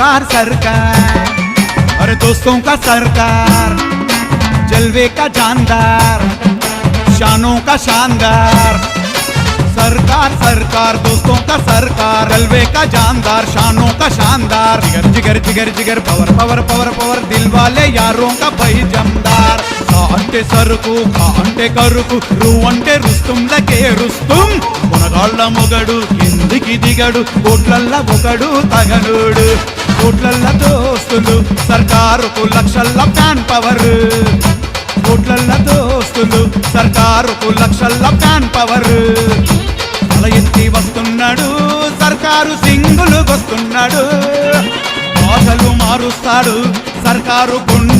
सरकार सरकार, अरे दोस्तों का सरकार, जलवे का जानदार, शानों का शानदार। सरकार सरकार दोस्तों का सरकार, जलवे का जानदार, शानों का शानदार। जिगर जिगर जिगर जिगर, पवर पवर पवर पवर, दिल वाले यारों का भाई जमदार। सा अंटे सरुకు, खा अंटे करुకు, रू अंटे రుస్తుంలకే రుస్తుం। మునగాళ్ళ మొగడు కిందికి దిగడు, కోట్లల్ల ఒకడు తగనుడు। కోట్లల్ల దోస్తులు సర్కారుకు, లక్షల్ల ఫ్యాన్ పవర్। కోట్లల్ల దోస్తులు సర్కారుకు, లక్షల్ల ఫ్యాన్ పవర్। తల ఎత్తి వస్తున్నాడు సర్కారు, సింగులు వస్తున్నాడు, భాషలు మారుస్తాడు సర్కారు గుండె